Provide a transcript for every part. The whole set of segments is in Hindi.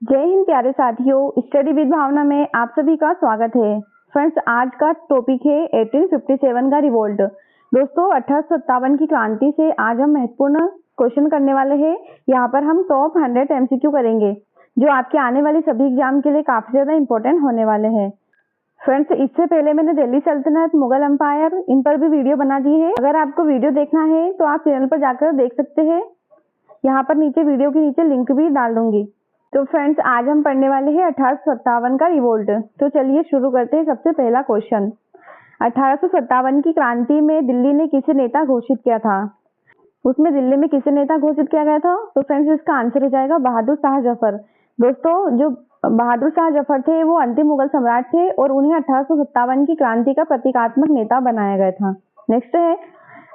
जय हिंद प्यारे साथियों, स्टडी विद भावना में आप सभी का स्वागत है। फ्रेंड्स, आज का टॉपिक है 1857 का रिवोल्ट। दोस्तों, 1857 की क्रांति से आज हम महत्वपूर्ण क्वेश्चन करने वाले हैं। यहाँ पर हम टॉप 100 एमसीक्यू करेंगे जो आपके आने वाली सभी एग्जाम के लिए काफी ज्यादा इंपॉर्टेंट होने वाले हैं। फ्रेंड्स, इससे पहले मैंने दिल्ली सल्तनत, मुगल एम्पायर, इन पर भी वीडियो बना दी है। अगर आपको वीडियो देखना है तो आप चैनल पर जाकर देख सकते हैं। यहाँ पर नीचे वीडियो के नीचे लिंक भी डाल दूंगी। तो फ्रेंड्स, आज हम पढ़ने वाले हैं 1857 का रिवोल्ट। तो चलिए शुरू करते हैं। सबसे पहला क्वेश्चन, 1857 की क्रांति में दिल्ली ने किसे नेता घोषित किया था? उसमें दिल्ली में किसे नेता घोषित किया गया था? तो फ्रेंड्स, इसका आंसर हो जाएगा बहादुर शाह जफर। दोस्तों, जो बहादुर शाह जफर थे वो अंतिम मुगल सम्राट थे और उन्हें 1857 की क्रांति का प्रतीकात्मक नेता बनाया गया था। नेक्स्ट है,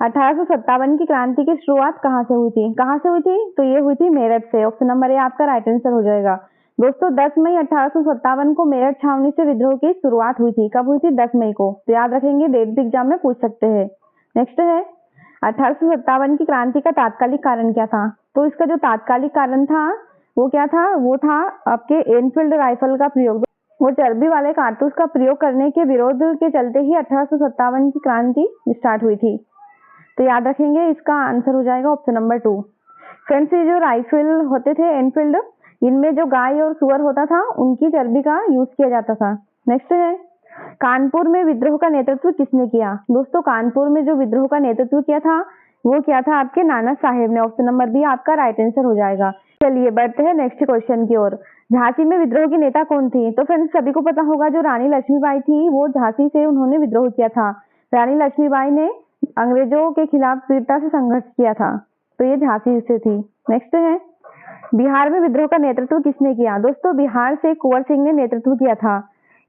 1857 की क्रांति की शुरुआत कहाँ से हुई थी? कहाँ से हुई थी? तो ये हुई थी मेरठ से। ऑप्शन नंबर ए आपका राइट आंसर हो जाएगा। दोस्तों, 10 मई 1857 को मेरठ छावनी से विद्रोह की शुरुआत हुई थी। कब हुई थी? 10 मई को। तो याद रखेंगे, डेट भी एग्जाम में पूछ सकते हैं। नेक्स्ट है, 1857 की क्रांति का तात्कालिक कारण क्या था? तो इसका जो तात्कालिक कारण था वो क्या था? वो था आपके एनफील्ड राइफल का प्रयोग। वो चर्बी वाले कारतूस का प्रयोग करने के विरोध के चलते ही 1857 की क्रांति स्टार्ट हुई थी। तो याद रखेंगे, इसका आंसर हो जाएगा ऑप्शन नंबर 2। फ्रेंड्स, ये जो राइफल होते थे एनफील्ड, इनमें जो गाय और सुअर होता था उनकी चर्बी का यूज किया जाता था। नेक्स्ट है, कानपुर में विद्रोह का नेतृत्व किसने किया? दोस्तों, कानपुर में जो विद्रोह का नेतृत्व किया था वो क्या था? आपके नाना साहेब ने। ऑप्शन नंबर बी आपका राइट आंसर हो जाएगा। चलिए बढ़ते हैं नेक्स्ट क्वेश्चन की ओर। झांसी में विद्रोह की नेता कौन थी? तो फ्रेंड्स, सभी को पता होगा, जो रानी लक्ष्मीबाई थी वो झांसी से उन्होंने विद्रोह किया था। रानी लक्ष्मीबाई ने अंग्रेजों के खिलाफ वीरता से संघर्ष किया था। तो ये झांसी से थी। नेक्स्ट है, बिहार में विद्रोह का नेतृत्व किसने किया? दोस्तों, बिहार से कुंवर सिंह ने नेतृत्व किया था।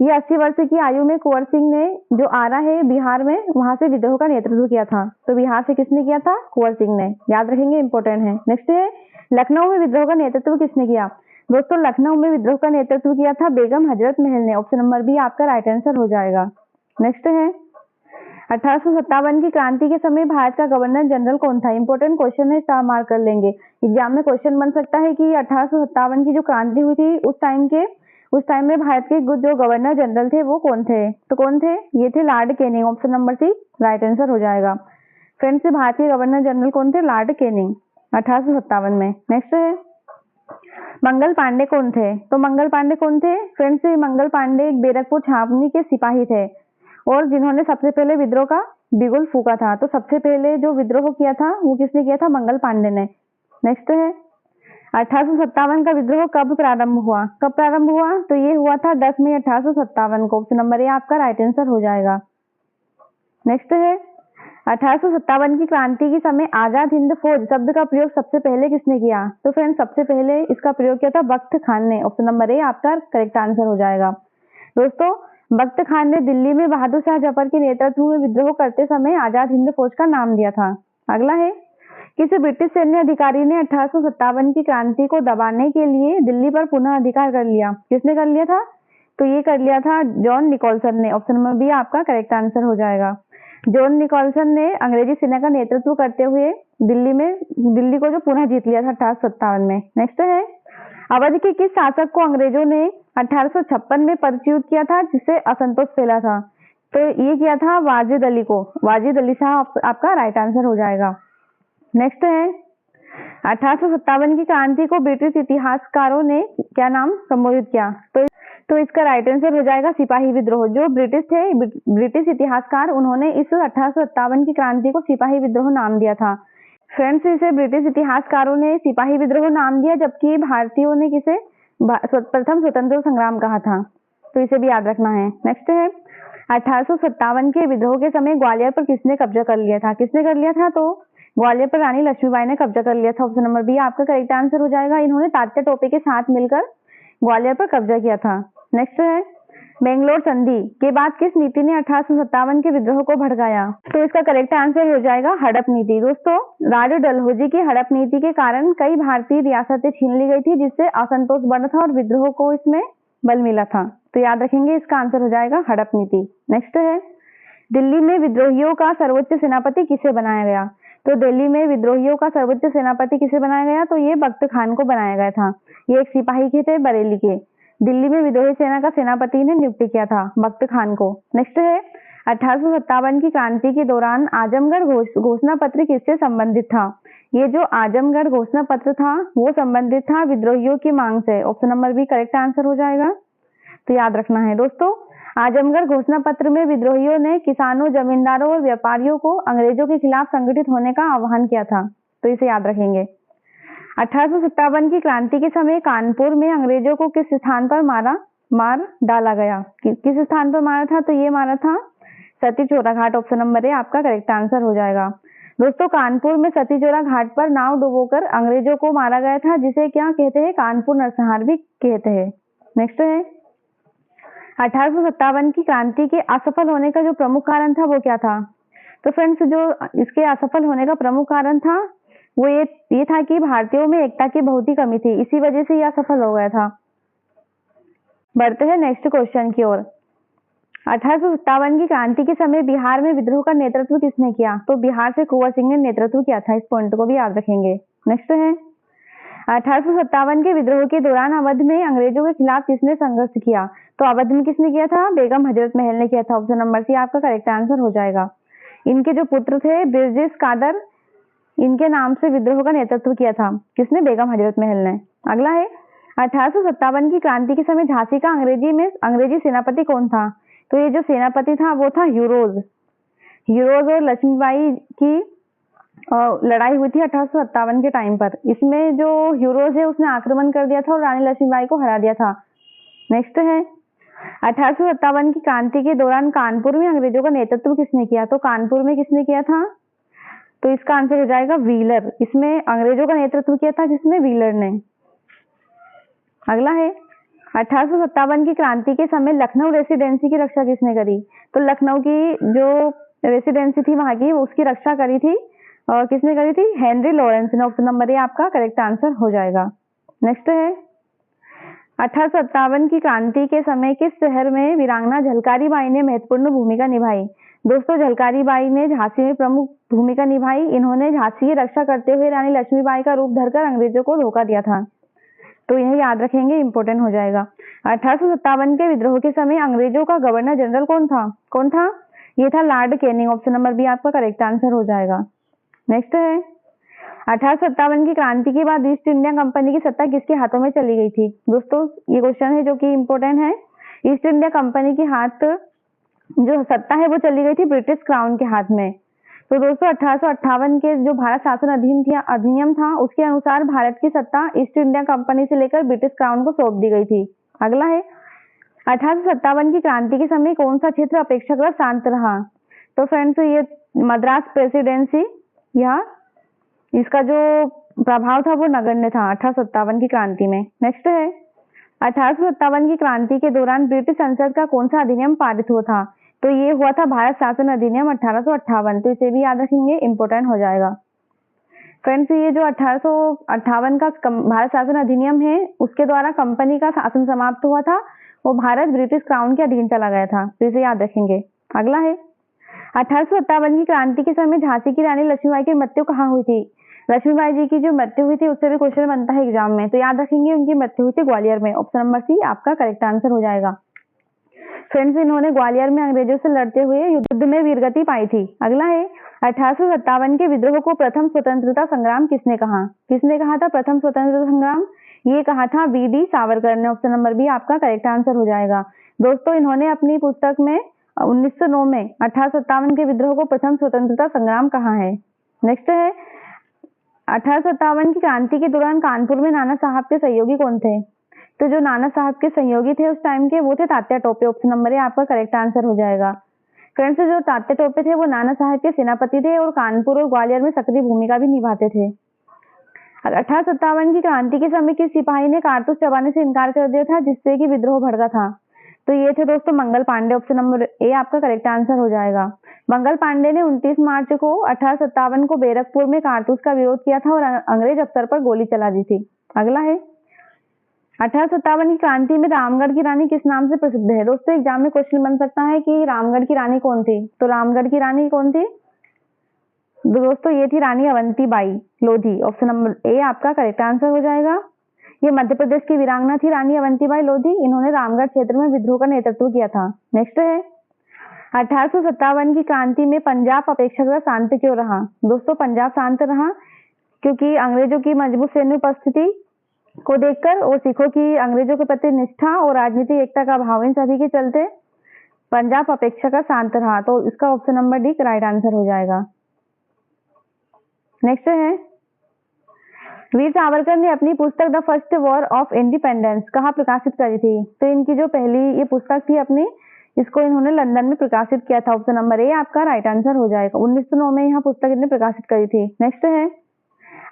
ये 80 वर्ष की आयु में कुंवर सिंह ने जो आरा है बिहार में, वहां से विद्रोह का नेतृत्व किया था। तो बिहार से किसने किया था? कुंवर सिंह ने। याद रखेंगे, इंपॉर्टेंट है। नेक्स्ट है, लखनऊ में विद्रोह का नेतृत्व किसने किया? दोस्तों, लखनऊ में विद्रोह का नेतृत्व किया था बेगम हजरत महल ने। ऑप्शन नंबर बी आपका राइट आंसर हो जाएगा। नेक्स्ट है, 1857 की क्रांति के समय भारत का गवर्नर जनरल कौन था? इंपॉर्टेंट क्वेश्चन है, स्टार मार्क कर लेंगे। एग्जाम में क्वेश्चन बन सकता है कि 1857 की जो क्रांति हुई थी उस टाइम में भारत के जो गवर्नर जनरल थे वो कौन थे? तो कौन थे? ये थे Lord Canning. Option number C right answer हो जाएगा। फ्रेंड्स, भारत के गवर्नर जनरल कौन थे? लॉर्ड कैनिंग, 1857 में। नेक्स्ट है, मंगल पांडे कौन थे? तो मंगल पांडे कौन थे? फ्रेंड्स, मंगल पांडे एक बैरकपुर छावनी के सिपाही थे और जिन्होंने सबसे पहले विद्रोह का बिगुल फूका था। तो सबसे पहले जो विद्रोह किया था वो किसने किया था? मंगल पांडे ने। नेक्स्ट है, 1857 का विद्रोह कब प्रारंभ हुआ? कब प्रारंभ हुआ? तो ये हुआ था 10 मई 1857 को। ऑप्शन नंबर ए आपका राइट आंसर हो जाएगा। नेक्स्ट है, 1857 की क्रांति के समय आजाद हिंद फौज शब्द का प्रयोग सबसे पहले किसने किया? तो फ्रेंड्स, सबसे पहले इसका प्रयोग किया था बख्त खान ने। ऑप्शन नंबर ए आपका करेक्ट आंसर हो जाएगा। दोस्तों, बख्त खान ने दिल्ली में बहादुर शाह जफर के नेतृत्व में विद्रोह करते समय आजाद हिंद फौज का नाम दिया था। अगला है, किसी ब्रिटिश सैन्य अधिकारी ने 1857 की क्रांति को दबाने के लिए दिल्ली पर पुनः अधिकार कर लिया? किसने कर लिया था? तो ये कर लिया था जॉन निकोलसन ने। ऑप्शन नंबर बी आपका करेक्ट आंसर हो जाएगा। जॉन निकोलसन ने अंग्रेजी सेना का नेतृत्व करते हुए दिल्ली को जो पुनः जीत लिया था 1857 में। नेक्स्ट है, अवध के किस शासक को अंग्रेजों ने 1856 में पदच्युत किया था जिससे असंतोष फैला था? तो ये किया था वाजिद अली को। वाजिद अली शाह आपका राइट आंसर हो जाएगा। नेक्स्ट है, 1857 की क्रांति को ब्रिटिश इतिहासकारों ने क्या नाम संबोधित किया? तो इसका राइट आंसर हो जाएगा सिपाही विद्रोह। जो ब्रिटिश थे, ब्रिटिश इतिहासकार, उन्होंने इस 1857 की क्रांति को सिपाही विद्रोह नाम दिया था। फ्रेंड्स, इसे ब्रिटिश इतिहासकारों ने सिपाही विद्रोह नाम दिया, जबकि भारतीयों ने किसे प्रथम स्वतंत्रता संग्राम कहा था। तो इसे भी याद रखना है। नेक्स्ट है, 1857 के विद्रोह के समय ग्वालियर पर किसने कब्जा कर लिया था? किसने कर लिया था? तो ग्वालियर पर रानी लक्ष्मीबाई ने कब्जा कर लिया था। ऑप्शन नंबर बी आपका करेक्ट आंसर हो जाएगा। इन्होंने तात्या टोपे के साथ मिलकर ग्वालियर पर कब्जा किया था। नेक्स्ट है, बेंगलोर संधि के बाद किस नीति ने 1857 के विद्रोह को भड़काया? तो इसका करेक्ट आंसर हो जाएगा हड़प नीति। दोस्तों, राजा डलहौजी की हड़प नीति के कारण कई भारतीय रियासतें छीन ली गई थी, जिससे असंतोष बढ़ा था और विद्रोह को इसमें बल मिला था। तो याद रखेंगे, इसका आंसर हो जाएगा हड़प नीति। नेक्स्ट है, दिल्ली में विद्रोहियों का सर्वोच्च सेनापति किसे बनाया गया? तो दिल्ली में विद्रोहियों का सर्वोच्च सेनापति किसे बनाया गया? तो ये बख्त खान को बनाया गया था। ये एक सिपाही के थे बरेली के। दिल्ली में विद्रोही सेना का सेनापति ने नियुक्त किया था बख्त खान को। नेक्स्ट है 1857 की क्रांति के दौरान आजमगढ़ घोषणा पत्र किससे संबंधित था? ये जो आजमगढ़ घोषणा पत्र था वो संबंधित था विद्रोहियों की मांग से। Option number B correct answer हो जाएगा। तो याद रखना है दोस्तों, आजमगढ़ घोषणा पत्र में विद्रोहियों ने किसानों, जमींदारों और व्यापारियों को अंग्रेजों के खिलाफ संगठित होने का आह्वान किया था। तो इसे याद रखेंगे। 1857 की क्रांति के समय कानपुर में अंग्रेजों को किस स्थान पर मार डाला गया? किस स्थान पर मारा था? तो ये मारा था सती चोरा घाट। ऑप्शन नंबर ए आपका करेक्ट आंसर हो जाएगा। दोस्तों, कानपुर में सती चोरा घाट पर नाव डुबोकर अंग्रेजों को मारा गया था, जिसे क्या कहते हैं? कानपुर नरसंहार भी कहते हैं। नेक्स्ट है 1857 की क्रांति के असफल होने का जो प्रमुख कारण था वो क्या था? तो फ्रेंड्स, जो इसके असफल होने का प्रमुख कारण था वो ये था कि भारतीयों में एकता की बहुत ही कमी थी, इसी वजह से ये असफल हो गया था। बढ़ते हैं नेक्स्ट क्वेश्चन की ओर। 1857 की क्रांति के समय बिहार में विद्रोह का नेतृत्व किसने किया? तो बिहार से कुंवर सिंह ने नेतृत्व किया था। इस पॉइंट को भी याद रखेंगे। नेक्स्ट है 1857 के विद्रोह के दौरान अवध में अंग्रेजों के खिलाफ किसने संघर्ष किया? तो अवध में किसने किया था? बेगम हजरत महल ने किया था। ऑप्शन नंबर सी आपका करेक्ट आंसर हो जाएगा। इनके जो पुत्र थे ब्रिजेश कादर, इनके नाम से विद्रोह का नेतृत्व किया था। किसने? बेगम हजरत महल ने। अगला है 1857 की क्रांति के समय झांसी का अंग्रेजी सेनापति कौन था? तो ये जो सेनापति था वो था ह्यूरोज और लक्ष्मीबाई की लड़ाई हुई थी 1857 के टाइम पर। इसमें जो ह्यूरोज है उसने आक्रमण कर दिया था और रानी लक्ष्मीबाई को हरा दिया था। नेक्स्ट है 1857 की क्रांति के दौरान कानपुर में अंग्रेजों का नेतृत्व किसने किया? तो कानपुर में किसने किया था? तो इसका आंसर हो जाएगा व्हीलर। इसमें अंग्रेजों का नेतृत्व किया था किसने? व्हीलर ने। अगला है 1857 की क्रांति के समय लखनऊ रेसिडेंसी की रक्षा किसने करी? तो लखनऊ की जो रेसिडेंसी थी वहां की, उसकी रक्षा करी थी और किसने करी थी? हेनरी लॉरेंस ने। ऑप्शन नंबर ए आपका करेक्ट आंसर हो जाएगा। नेक्स्ट है 1857 की क्रांति के समय किस शहर में वीरांगना झलकारी बाई ने महत्वपूर्ण भूमिका निभाई? दोस्तों, झलकारी बाई ने झांसी में प्रमुख भूमिका निभाई। इन्होंने झांसी की रक्षा करते हुए रानी लक्ष्मीबाई का रूप धरकर अंग्रेजों को धोखा दिया था। तो यह याद रखेंगे, इंपॉर्टेंट हो जाएगा। 1857 के विद्रोह के समय अंग्रेजों का गवर्नर जनरल कौन था? ये था Lord Canning. Option number B आपका करेक्ट आंसर हो जाएगा। नेक्स्ट है 1857 की क्रांति के बाद ईस्ट इंडिया कंपनी की सत्ता किसके हाथों में चली गई थी? दोस्तों, ये क्वेश्चन है जो कि इंपॉर्टेंट है। ईस्ट इंडिया कंपनी के हाथ जो सत्ता है वो चली गई थी ब्रिटिश क्राउन के हाथ में। तो दोस्तों 1858 के जो भारत शासन अधिनियम था उसके अनुसार भारत की सत्ता ईस्ट इंडिया कंपनी से लेकर ब्रिटिश क्राउन को सौंप दी गई थी। अगला है 1857 की क्रांति के समय कौन सा क्षेत्र अपेक्षाकृत शांत रहा? तो फ्रेंड्स, ये मद्रास प्रेसिडेंसी या इसका जो प्रभाव था वो नगण्य था 1857 की क्रांति में। नेक्स्ट है 1857 की क्रांति के दौरान ब्रिटिश संसद का कौन सा अधिनियम पारित हुआ था? तो ये हुआ था भारत शासन अधिनियम 1858। तो इसे भी याद रखेंगे, इंपॉर्टेंट हो जाएगा। फ्रेंड्स, ये जो 1858 का भारत शासन अधिनियम है उसके द्वारा कंपनी का शासन समाप्त हुआ था, वो भारत ब्रिटिश क्राउन के अधीन चला गया था। तो इसे याद रखेंगे। अगला है 1857 की क्रांति के समय झांसी की रानी लक्ष्मीबाई की मृत्यु कहाँ हुई थी? लक्ष्मीबाई जी की जो मृत्यु हुई थी उससे भी क्वेश्चन बनता है एग्जाम में। तो याद रखेंगे, उनकी मृत्यु हुई थी ग्वालियर में। ऑप्शन नंबर सी आपका करेक्ट आंसर हो जाएगा। फ्रेंड्स, इन्होंने ग्वालियर में अंग्रेजों से लड़ते हुए युद्ध में वीरगति पाई थी। अगला है 1857 के विद्रोह को प्रथम स्वतंत्रता संग्राम किसने कहा? किसने कहा था प्रथम स्वतंत्रता संग्राम? ये कहा था वी.डी. सावरकर ने। ऑप्शन नंबर बी आपका करेक्ट आंसर हो जाएगा। दोस्तों, इन्होंने अपनी पुस्तक में 1909 में 1857 के विद्रोह को प्रथम स्वतंत्रता संग्राम कहा है। नेक्स्ट है 1857 की क्रांति के दौरान कानपुर में नाना साहब के सहयोगी कौन थे? तो जो नाना साहब के सहयोगी थे उस टाइम के वो थे Tatya Tope. Option number A आपका करेक्ट आंसर हो जाएगा। फ्रेंड्स, जो तात्या टोपे थे वो नाना साहब के सेनापति थे और कानपुर और ग्वालियर में सक्रिय भूमिका भी निभाते थे। 1857 की क्रांति के समय किस सिपाही ने कारतूस चबाने से इनकार कर दिया था जिससे कि विद्रोह भड़का था? तो ये थे दोस्तों Mangal Pandey. Option number A आपका करेक्ट आंसर हो जाएगा। मंगल पांडे ने 29 मार्च को 1857 को बैरकपुर में कारतूस का विरोध किया था और अंग्रेज अफसर पर गोली चला दी थी। अगला है 1857 की क्रांति में रामगढ़ की रानी किस नाम से प्रसिद्ध है? दोस्तों, एग्जाम में क्वेश्चन बन सकता है कि रामगढ़ की रानी कौन थी? तो रामगढ़ की रानी कौन थी? दोस्तों ये थी Rani Avantibai Lodhi. Option number A आपका करेक्ट आंसर हो जाएगा। ये मध्य प्रदेश की वीरांगना थी रानी अवंतीबाई लोधी। इन्होंने रामगढ़ क्षेत्र में विद्रोह का नेतृत्व किया था। नेक्स्ट है 1857 की क्रांति में पंजाब अपेक्षाकृत शांत क्यों रहा? दोस्तों पंजाब शांत रहा क्योंकि अंग्रेजों की मजबूत सैन्य उपस्थिति को देखकर और सिखों की अंग्रेजों के प्रति निष्ठा और राजनीतिक एकता का भाव, इन सभी के चलते पंजाब अपेक्षाकृत शांत रहा। तो इसका option number D right answer हो जाएगा। नेक्स्ट है वीर सावरकर ने अपनी पुस्तक the first war of independence कहाँ प्रकाशित करी थी? तो इनकी जो पहली ये पुस्तक थी अपनी, इसको इन्होंने लंदन में प्रकाशित किया था। ऑप्शन नंबर ए आपका राइट आंसर हो जाएगा। 1909 में यह पुस्तक इन्होंने प्रकाशित करी थी। नेक्स्ट है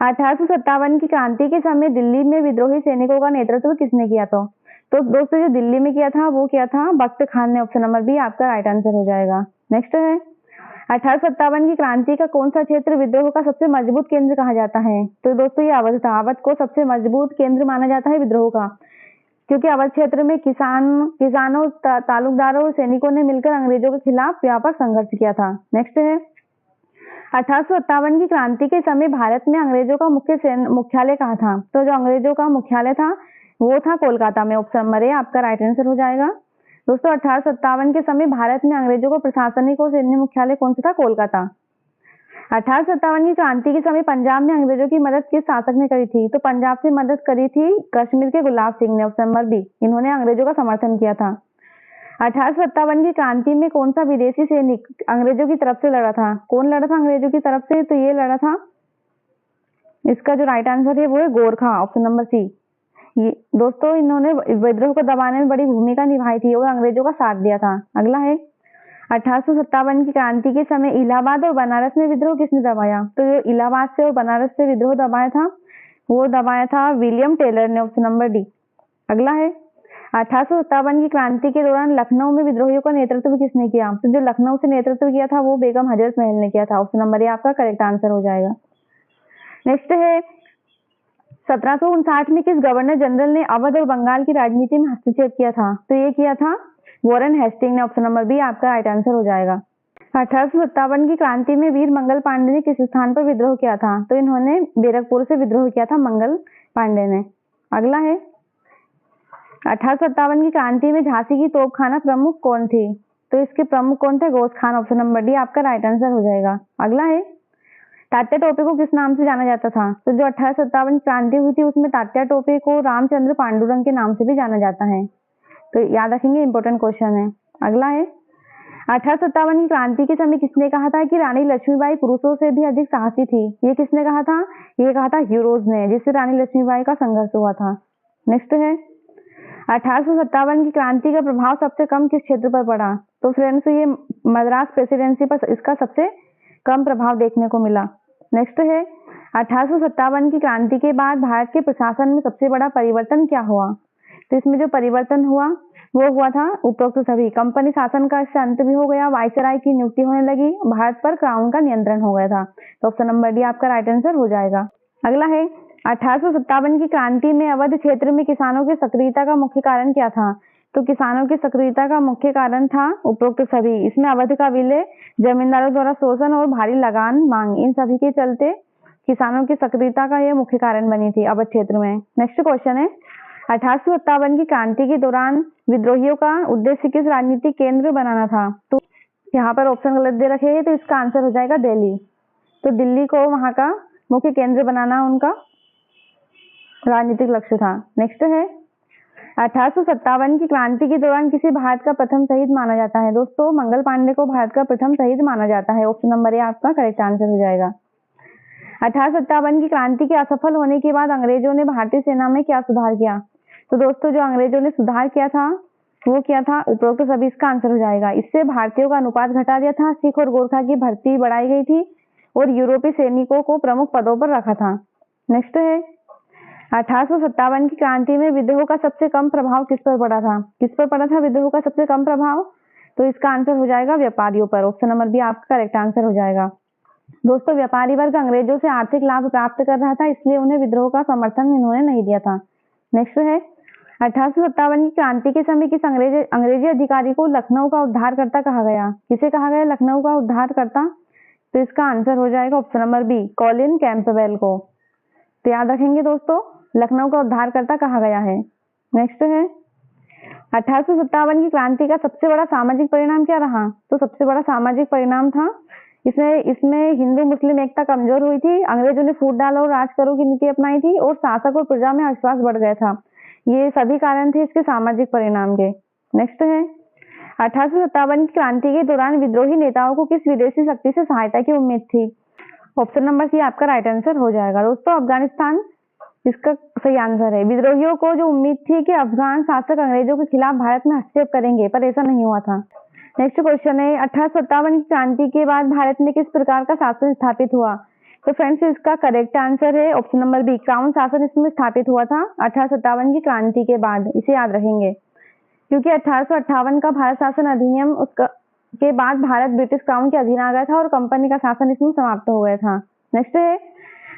1857 की क्रांति के समय दिल्ली में विद्रोही सैनिकों का नेतृत्व किसने किया था? तो दोस्तों जो दिल्ली में किया था वो किया था बख्त खान ने। ऑप्शन नंबर बी आपका राइट आंसर हो जाएगा। नेक्स्ट है 1857 की क्रांति का कौन सा क्षेत्र विद्रोह का सबसे मजबूत केंद्र कहा जाता है? तो दोस्तों ये अवध था। अवध को सबसे मजबूत केंद्र माना जाता है विद्रोह का, क्योंकि अवध क्षेत्र में किसानों तालुकदारों और सैनिकों ने मिलकर अंग्रेजों के खिलाफ व्यापक संघर्ष किया था। नेक्स्ट है 1857 की क्रांति के समय भारत में अंग्रेजों का मुख्यालय कहाँ था? तो जो अंग्रेजों का मुख्यालय था वो था कोलकाता में। ऑप्शन नंबर ए आपका राइट आंसर हो जाएगा। दोस्तों 1857 के समय भारत में अंग्रेजों को प्रशासनिक और सैन्य मुख्यालय कौन सा था? कोलकाता। 1857 की क्रांति के समय पंजाब में अंग्रेजों की मदद किस शासक ने करी थी? तो पंजाब से मदद करी थी कश्मीर के गुलाब सिंह ने। ऑप्शन नंबर बी, इन्होंने अंग्रेजों का समर्थन किया था। 1857 की क्रांति में कौन सा विदेशी सैनिक अंग्रेजों की तरफ से लड़ा था? कौन लड़ा था अंग्रेजों की तरफ से? तो ये लड़ा था, इसका जो राइट आंसर है वो है गोरखा। ऑप्शन नंबर सी। दोस्तों इन्होंने विद्रोह को दबाने में बड़ी भूमिका निभाई थी और अंग्रेजों का साथ दिया था। अगला है 1857 की क्रांति के समय इलाहाबाद और बनारस में विद्रोह किसने दबाया? तो जो इलाहाबाद से और बनारस से विद्रोह दबाया था वो दबाया था विलियम टेलर ने। Option number D. अगला है 1857 की क्रांति के दौरान लखनऊ में विद्रोहियों का नेतृत्व किसने किया? तो जो लखनऊ से नेतृत्व किया था वो बेगम हजरत महल ने किया था। ऑप्शन नंबर ए आपका करेक्ट आंसर हो जाएगा। नेक्स्ट है 1759 में किस गवर्नर जनरल ने अवध और बंगाल की राजनीति में हस्तक्षेप किया था? तो ये किया था वॉरेन हेस्टिंग ने। ऑप्शन नंबर बी आपका राइट आंसर हो जाएगा। 1857 की क्रांति में वीर मंगल पांडे ने किस स्थान पर विद्रोह किया था? तो इन्होंने बैरकपुर से विद्रोह किया था मंगल पांडे ने। अगला है 1857 की क्रांति में झांसी की तोपखाना प्रमुख कौन थी? तो इसके प्रमुख कौन थे? Ghosh Khan. Option number D आपका राइट आंसर हो जाएगा। अगला है तात्या टोपे को किस नाम से जाना जाता था? तो जो 1857 क्रांति हुई थी उसमें तात्या टोपे को रामचंद्र पांडुरंग के नाम से भी जाना जाता है। तो याद रखेंगे, इंपॉर्टेंट क्वेश्चन है। अगला है 1857 की क्रांति के समय किसने कहा था कि रानी लक्ष्मीबाई पुरुषों से भी अधिक साहसी थी? ये किसने कहा था? ये कहा था ह्यूरोज ने, जिससे रानी लक्ष्मीबाई का संघर्ष हुआ था। नेक्स्ट है 1857 की क्रांति का प्रभाव सबसे कम किस क्षेत्र पर पड़ा? तो फ्रेंड्स ये मद्रास प्रेसिडेंसी पर इसका सबसे कम प्रभाव देखने को मिला। नेक्स्ट है 1857 की क्रांति के बाद भारत के प्रशासन में सबसे बड़ा परिवर्तन क्या हुआ? तो इसमें जो परिवर्तन हुआ वो हुआ था उपरोक्त सभी। कंपनी शासन का इससे अंत भी हो गया, वायसराय की नियुक्ति होने लगी, भारत पर क्राउन का नियंत्रण हो गया था। तो ऑप्शन नंबर डी आपका राइट आंसर हो जाएगा। अगला है 1857 की क्रांति में अवध क्षेत्र में किसानों की सक्रियता का मुख्य कारण क्या था? तो किसानों की सक्रियता का मुख्य कारण था उपरोक्त सभी। इसमें अवध का विलय, जमींदारों द्वारा शोषण और भारी लगान मांग, इन सभी के चलते किसानों की सक्रियता का यह मुख्य कारण बनी थी अवध क्षेत्र में। नेक्स्ट क्वेश्चन है 1857 की क्रांति के दौरान विद्रोहियों का उद्देश्य किस राजनीतिक केंद्र बनाना था? तो यहाँ पर ऑप्शन गलत दे रखे हैं, तो इसका आंसर हो जाएगा दिल्ली। तो दिल्ली को वहां का मुख्य केंद्र बनाना उनका राजनीतिक लक्ष्य था। नेक्स्ट है 1857 की क्रांति के दौरान किसी भारत का प्रथम शहीद माना जाता है? दोस्तों मंगल पांडे को भारत का प्रथम शहीद माना जाता है। ऑप्शन नंबर ए आपका करेक्ट आंसर हो जाएगा। 1857 की क्रांति के असफल होने के बाद अंग्रेजों ने भारतीय सेना में क्या सुधार किया? तो दोस्तों जो अंग्रेजों ने सुधार किया था वो क्या था? उपरोक्त सभी, इसका आंसर हो जाएगा। इससे भारतीयों का अनुपात घटा दिया था, सिख और गोरखा की भर्ती बढ़ाई गई थी और यूरोपीय सैनिकों को प्रमुख पदों पर रखा था। नेक्स्ट है 1857 की क्रांति में विद्रोह का सबसे कम प्रभाव किस पर पड़ा था? किस पर पड़ा था विद्रोह का सबसे कम प्रभाव? तो इसका आंसर हो जाएगा व्यापारियों पर। ऑप्शन नंबर बी आपका करेक्ट आंसर हो जाएगा। दोस्तों व्यापारी वर्ग अंग्रेजों से आर्थिक लाभ प्राप्त कर रहा था, इसलिए उन्हें विद्रोह का समर्थन इन्होंने नहीं दिया था। नेक्स्ट है 1857 की क्रांति के समय किस अंग्रेजी अधिकारी को लखनऊ का उद्धारकर्ता कहा गया? किसे कहा गया लखनऊ का उद्धारकर्ता? तो इसका आंसर हो जाएगा option number B, Colin Campbell को। तो याद रखेंगे दोस्तों, लखनऊ का उद्धारकर्ता कहा गया है। नेक्स्ट है 1857 की क्रांति का सबसे बड़ा सामाजिक परिणाम क्या रहा? तो सबसे बड़ा सामाजिक परिणाम था इसमें हिंदू मुस्लिम एकता कमजोर हुई थी, अंग्रेजों ने फूट डालो और राज करो की नीति अपनाई थी और शासक और प्रजा में अविश्वास बढ़ गया था। ये सभी कारण थे इसके सामाजिक परिणाम के। नेक्स्ट है 1857 की क्रांति के दौरान विद्रोही नेताओं को किस विदेशी शक्ति से सहायता की उम्मीद थी? ऑप्शन नंबर सी आपका राइट आंसर हो जाएगा दोस्तों, अफगानिस्तान इसका सही आंसर है। विद्रोहियों को जो उम्मीद थी कि अफगान शासक अंग्रेजों के खिलाफ भारत में हस्तक्षेप करेंगे, पर ऐसा नहीं हुआ था। नेक्स्ट क्वेश्चन है 1857 की क्रांति के बाद भारत में किस प्रकार का शासन स्थापित हुआ? तो फ्रेंड्स इसका करेक्ट आंसर है ऑप्शन नंबर बी, क्राउन शासन इसमें स्थापित हुआ था 1857 की क्रांति के बाद। इसे याद रखेंगे, क्योंकि 1858 का भारत शासन अधिनियम के बाद भारत ब्रिटिश क्राउन के अधीन आ गया था और कंपनी का शासन इसमें समाप्त हो गया था। नेक्स्ट है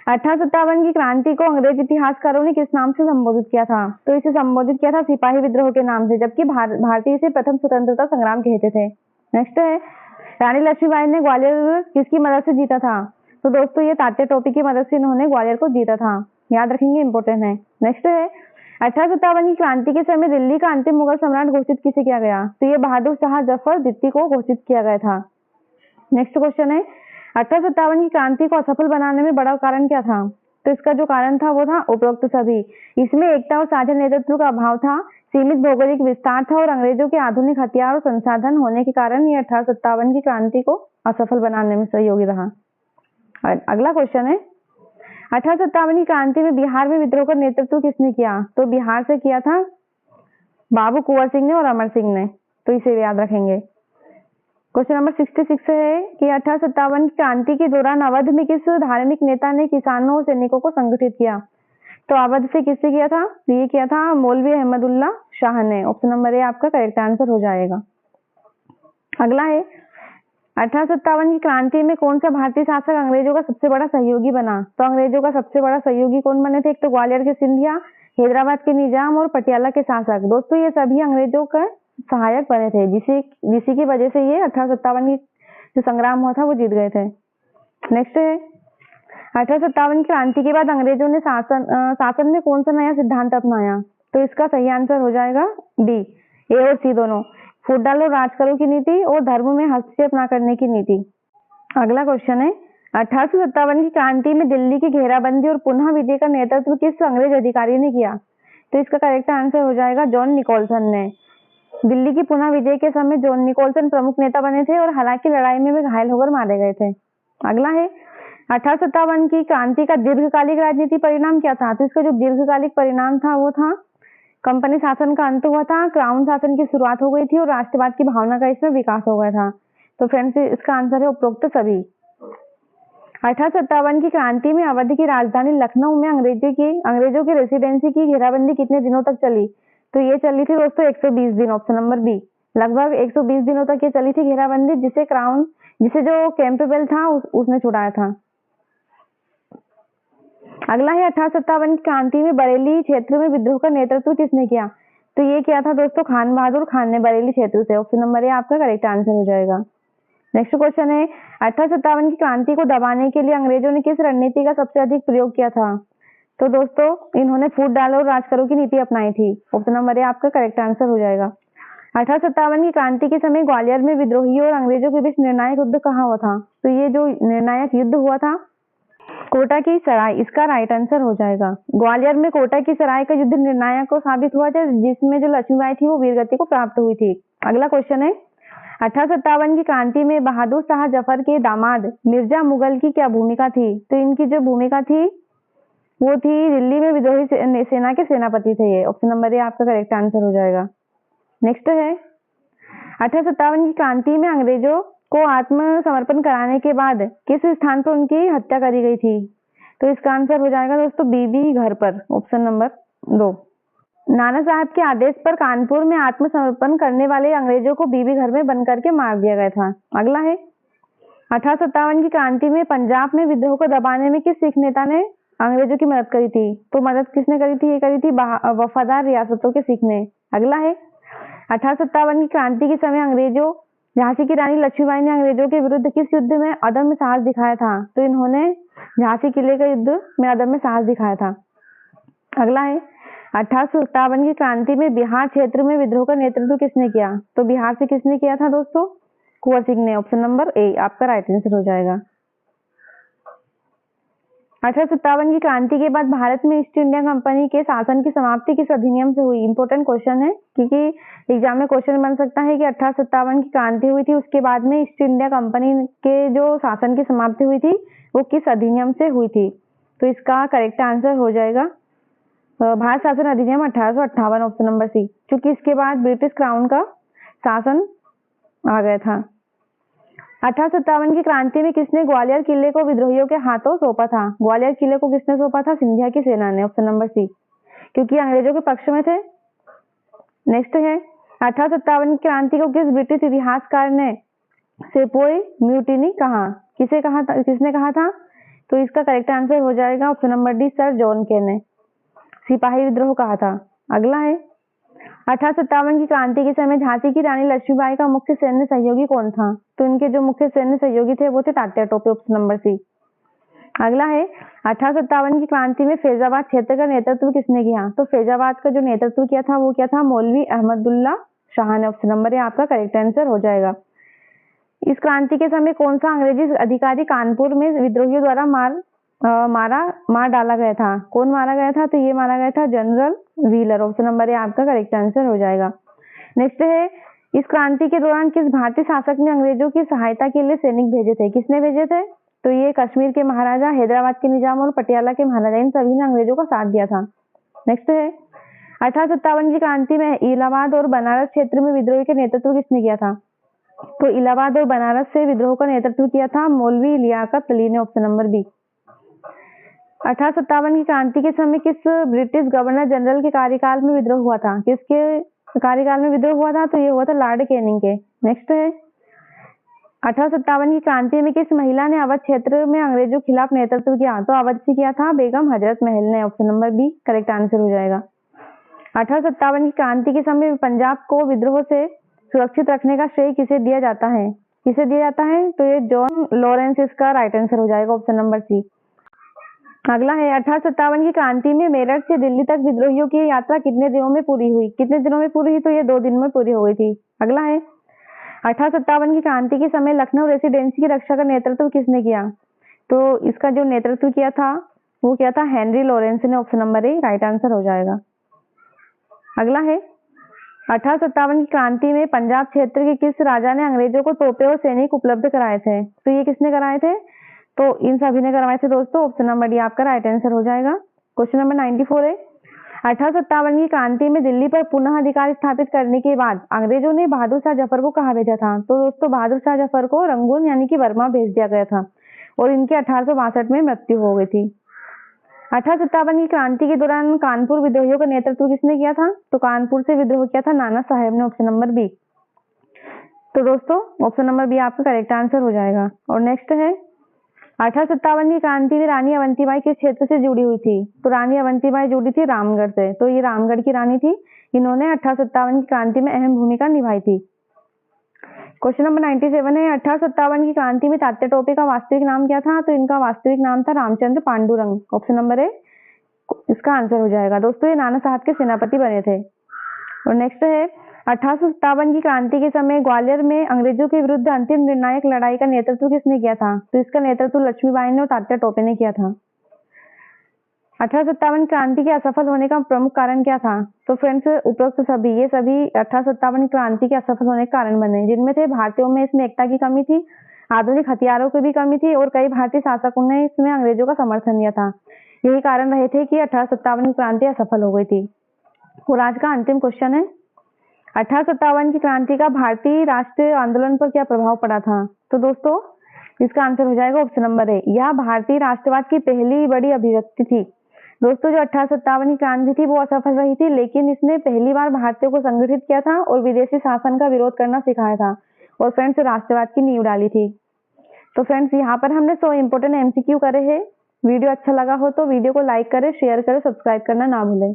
1857 की क्रांति को अंग्रेज इतिहासकारों ने किस नाम से संबोधित किया था? तो इसे संबोधित किया था सिपाही विद्रोह के नाम से, जबकि भारतीय इसे प्रथम स्वतंत्रता संग्राम कहते थे। नेक्स्ट है रानी लक्ष्मीबाई ने ग्वालियर किसकी मदद से जीता था? तो दोस्तों ये तात्या टोपी की मदद से इन्होंने ग्वालियर को जीता था, याद रखेंगे, इंपॉर्टेंट है। नेक्स्ट है 1857 की क्रांति के समय दिल्ली का अंतिम मुगल सम्राट घोषित किसे किया गया? तो ये बहादुर शाह जफर द्वितीय को घोषित किया गया था। नेक्स्ट क्वेश्चन है 1857 की क्रांति को असफल बनाने में बड़ा कारण क्या था? तो इसका जो कारण था वो था उपरोक्त सभी। इसमें एकता और साझा नेतृत्व का अभाव था, सीमित भौगोलिक विस्तार था और अंग्रेजों के आधुनिक हथियार और संसाधन होने के कारण ये 1857 की क्रांति को असफल बनाने में सहयोगी रहा। अगला क्वेश्चन है 1857 की क्रांति में बिहार में विद्रोह का नेतृत्व किसने किया? तो बिहार से किया था बाबू कुंवर सिंह ने और अमर सिंह ने, तो इसे याद रखेंगे। क्वेश्चन नंबर 66 है कि 1857 की क्रांति के दौरान अवध में किस धार्मिक नेता ने किसानों और सैनिकों को संगठित किया? तो अवध से किससे किया था? ये किया था मौलवी अहमदुल्ला शाह ने। ऑप्शन नंबर ए आपका करेक्ट आंसर हो जाएगा। अगला है 1857 की क्रांति में कौन सा भारतीय शासक अंग्रेजों का सबसे बड़ा सहयोगी बना? तो अंग्रेजों का सबसे बड़ा सहयोगी कौन बने थे? एक तो ग्वालियर के सिंधिया, हैदराबाद के निजाम और पटियाला के शासक। दोस्तों ये सभी अंग्रेजों का सहायक बने थे, जिसी की वजह से ये 1857 की जो संग्राम हुआ था वो जीत गए थे। नेक्स्ट है 1857 की क्रांति के बाद अंग्रेजों ने शासन में कौन सा नया सिद्धांत अपनाया? तो इसका सही आंसर हो जाएगा डी, ए और सी दोनों, फूट डालो राज करो की नीति और धर्म में हस्तक्षेप न करने की नीति। अगला क्वेश्चन है 1857 की क्रांति में दिल्ली की घेराबंदी और पुनः विजय का नेतृत्व किस अंग्रेज अधिकारी ने किया? तो इसका करेक्ट आंसर हो जाएगा जॉन निकोलसन ने। दिल्ली की पुनः विजय के समय जॉन निकोलसन प्रमुख नेता बने थे और हालांकि लड़ाई में वे घायल होकर मारे गए थे। अगला है 1857 की क्रांति का दीर्घकालिक राजनीति परिणाम क्या था? तो इसका जो दीर्घकालिक परिणाम था वो था कंपनी शासन का अंत हुआ था, क्राउन शासन की शुरुआत हो गई थी और राष्ट्रवाद की भावना का इसमें विकास हो गया था। तो फ्रेंड्स इसका आंसर है उपरोक्त सभी। 1857 की क्रांति में अवध की राजधानी लखनऊ में अंग्रेजों की रेसिडेंसी की घेराबंदी कितने दिनों तक चली? तो ये चली थी दोस्तों 120 दिन। ऑप्शन नंबर बी, लगभग 120 दिनों तक ये चली थी घेराबंदी, जिसे जो कैंपबेल था उसने छुड़ाया था। अगला है 1857 की क्रांति में बरेली क्षेत्र में विद्रोह का नेतृत्व किसने किया? तो ये किया था दोस्तों खान बहादुर खान ने बरेली क्षेत्र से। ऑप्शन नंबर ए आपका करेक्ट आंसर हो जाएगा। नेक्स्ट क्वेश्चन है 1857 की क्रांति को दबाने के लिए अंग्रेजों ने किस रणनीति का सबसे अधिक प्रयोग किया था? तो दोस्तों इन्होंने फूट डालो और राज करो की नीति अपनाई थी। ऑप्शन नंबर ए आपका करेक्ट आंसर हो जाएगा। 1857 की क्रांति के समय ग्वालियर में विद्रोहियों और अंग्रेजों के बीच निर्णायक युद्ध कहाँ हुआ था? तो ये जो निर्णायक युद्ध हुआ था कोटा की सराय, इसका राइट आंसर हो जाएगा। ग्वालियर में कोटा की सराय का युद्ध निर्णायक को साबित हुआ था, जिसमें जो लक्ष्मीबाई थी वो वीरगति को प्राप्त हुई थी। अगला क्वेश्चन है 1857 की क्रांति में बहादुर शाह जफर के दामाद मिर्जा मुगल की क्या भूमिका थी? तो इनकी जो भूमिका थी वो थी दिल्ली में विद्रोही सेना के सेनापति थे ये। ऑप्शन नंबर ए आपका करेक्ट आंसर हो जाएगा। नेक्स्ट है 1857 की क्रांति में अंग्रेजों को आत्मसमर्पण कराने के बाद किस स्थान पर उनकी हत्या करी गई थी? तो इसका आंसर हो जाएगा दोस्तों बीबी घर पर। ऑप्शन नंबर 2, नाना साहब के आदेश पर कानपुर में आत्मसमर्पण करने वाले अंग्रेजों को बीबी घर में बंद करके मार दिया गया था। अगला है 1857 की क्रांति में पंजाब में विद्रोह को दबाने में किस सिख नेता ने अंग्रेजों की मदद करी थी? तो मदद किसने करी थी? ये करी थी वफादार रियासतों के सिख ने। अगला है 1857 की क्रांति के समय अंग्रेजों झांसी की रानी लक्ष्मीबाई ने अंग्रेजों के विरुद्ध किस युद्ध में अदम्य साहस दिखाया था? तो इन्होंने झांसी किले के युद्ध में अदम्य साहस दिखाया था। अगला है 1857 की क्रांति में बिहार क्षेत्र में विद्रोह का नेतृत्व किसने किया? तो बिहार से किसने किया था दोस्तों? कुंवर सिंह ने। ऑप्शन नंबर ए आपका राइट आंसर हो जाएगा। 1857 की क्रांति के बाद भारत में ईस्ट इंडिया कंपनी के शासन की समाप्ति किस अधिनियम से हुई? इंपॉर्टेंट क्वेश्चन है, क्योंकि एग्जाम में क्वेश्चन बन सकता है कि 1857 की क्रांति हुई थी, उसके बाद में ईस्ट इंडिया कंपनी के जो शासन की समाप्ति हुई थी वो किस अधिनियम से हुई थी? तो इसका करेक्ट आंसर हो जाएगा भारत शासन अधिनियम 1858, ऑप्शन नंबर सी, क्योंकि इसके बाद ब्रिटिश क्राउन का शासन आ गया था। 1857 की क्रांति में किसने ग्वालियर किले को विद्रोहियों के हाथों सौंपा था? ग्वालियर किले को किसने सौंपा था? सिंधिया की सेना ने। ऑप्शन नंबर सी, क्योंकि अंग्रेजों के पक्ष में थे। नेक्स्ट है 1857 की क्रांति को किस ब्रिटिश इतिहासकार ने सेपोई म्यूटिनी कहा? किसने कहा था? तो इसका करेक्ट आंसर हो जाएगा option number D, sir John के ने सिपाही विद्रोह कहा था। अगला है 1857 की क्रांति के समय झांसी की रानी लक्ष्मीबाई का मुख्य सैन्य सहयोगी कौन था? तो इनके जो मुख्य सैन्य सहयोगी थे वो थे Tatya Tope. Option number C. अगला है 1857 की क्रांति में फैजाबाद क्षेत्र का नेतृत्व किसने किया? तो फैजाबाद का जो नेतृत्व किया था वो क्या था? मौलवी अहमदुल्ला शाह ने। ऑप्शन नंबर ए आपका करेक्ट आंसर हो जाएगा। इस क्रांति के समय कौन सा अंग्रेजी अधिकारी कानपुर में विद्रोहियों द्वारा मार डाला गया था? कौन मारा गया था? तो ये मारा गया था general wheeler. Option number A आपका करेक्ट आंसर हो जाएगा। नेक्स्ट है इस क्रांति के दौरान किस भारतीय शासक ने अंग्रेजों की सहायता के लिए सैनिक भेजे थे? किसने भेजे थे? तो ये कश्मीर के महाराजा, हैदराबाद के निजाम और पटियाला के महाराजा, इन सभी ने अंग्रेजों का साथ दिया था। नेक्स्ट है 1857 की क्रांति में इलाहाबाद और बनारस क्षेत्र में विद्रोह के नेतृत्व किसने किया था? तो इलाहाबाद और बनारस से विद्रोह का नेतृत्व किया था मौलवी लियाकत अली ने। Option number B. 1857 की क्रांति के समय किस ब्रिटिश गवर्नर जनरल के कार्यकाल में विद्रोह हुआ था? किसके कार्यकाल में विद्रोह हुआ था? तो ये हुआ था लॉर्ड कैनिंग के। नेक्स्ट है 1857 की क्रांति में किस महिला ने अवध क्षेत्र में अंग्रेजों के खिलाफ नेतृत्व किया? तो अवध से किया था बेगम हजरत महल ने। Option number B correct answer हो जाएगा। 1857 की क्रांति के समय पंजाब को विद्रोह से सुरक्षित रखने का श्रेय किसे दिया जाता है? किसे दिया जाता है? तो ये जॉन लॉरेंस इसका राइट आंसर हो जाएगा। Option number C. अगला है 1857 की क्रांति में मेरठ से दिल्ली तक विद्रोहियों की यात्रा कितने दिनों में पूरी हुई? कितने दिनों में पूरी हुई? तो ये 2 दिन में पूरी हो गई थी। अगला है 1857 की क्रांति के समय लखनऊ रेसिडेंसी की रक्षा का नेतृत्व किसने किया? तो इसका जो नेतृत्व किया था वो क्या था? हेनरी लॉरेंस ने। ऑप्शन नंबर ए राइट आंसर हो जाएगा। अगला है 1857 की क्रांति में पंजाब क्षेत्र के किस राजा ने अंग्रेजों को तोपे और सैनिक उपलब्ध कराए थे? तो ये किसने कराए थे? तो इन सभी ने करवाए थे दोस्तों। ऑप्शन नंबर डी आपका राइट आंसर हो जाएगा। क्वेश्चन नंबर 94 है 1857 की क्रांति में दिल्ली पर पुनः अधिकार स्थापित करने के बाद अंग्रेजों ने बहादुर शाह जफर को कहाँ भेजा था? तो दोस्तों बहादुर शाह जफर को रंगून यानी कि बर्मा भेज दिया गया था और इनकी 1862 में मृत्यु हो गई थी। 1857 की क्रांति के दौरान कानपुर विद्रोहियों का नेतृत्व किसने किया था? तो कानपुर से विद्रोह किया था नाना साहेब ने। Option number B. तो दोस्तों ऑप्शन नंबर बी आपका करेक्ट आंसर हो जाएगा। और नेक्स्ट है 1857 की क्रांति में रानी अवंतीबाई किस क्षेत्र से जुड़ी हुई थी? तो रानी अवंतीबाई जुड़ी थी रामगढ़ से। तो ये रामगढ़ की रानी थी। इन्होंने 1857 की क्रांति में अहम भूमिका निभाई थी। क्वेश्चन नंबर 97 है 1857 की क्रांति में तात्या टोपे का वास्तविक नाम क्या था? तो इनका वास्तविक नाम था रामचंद्र पांडुरंग। ऑप्शन नंबर ए इसका आंसर हो जाएगा। दोस्तों ये नाना साहब के सेनापति बने थे। और नेक्स्ट है 1857 की क्रांति के समय ग्वालियर में अंग्रेजों के विरुद्ध अंतिम निर्णायक लड़ाई का नेतृत्व किसने किया था? तो इसका नेतृत्व लक्ष्मीबाई ने और तात्या टोपे ने किया था। 1857 क्रांति के असफल होने का प्रमुख कारण क्या था? तो फ्रेंड्स उपरोक्त सभी 1857 क्रांति के असफल होने के कारण बने, जिनमें थे भारतीयों में इसमें एकता की कमी थी, आधुनिक हथियारों की भी कमी थी और कई भारतीय शासकों ने इसमें अंग्रेजों का समर्थन दिया था। यही कारण रहे थे कि 1857 क्रांति असफल हो गई थी। और आज का अंतिम क्वेश्चन है 1857 की क्रांति का भारतीय राष्ट्रीय आंदोलन पर क्या प्रभाव पड़ा था? तो दोस्तों इसका आंसर हो जाएगा ऑप्शन नंबर ए। यह भारतीय राष्ट्रवाद की पहली बड़ी अभिव्यक्ति थी। दोस्तों जो 1857 की क्रांति थी वो असफल रही थी, लेकिन इसने पहली बार भारतीयों को संगठित किया था और विदेशी शासन का विरोध करना सिखाया था और फ्रेंड्स राष्ट्रवाद की नींव डाली थी। तो फ्रेंड्स यहाँ पर हमने 100 इंपोर्टेंट MCQ करे हैं। वीडियो अच्छा लगा हो तो वीडियो को लाइक करें, शेयर करें, सब्सक्राइब करना ना भूलें।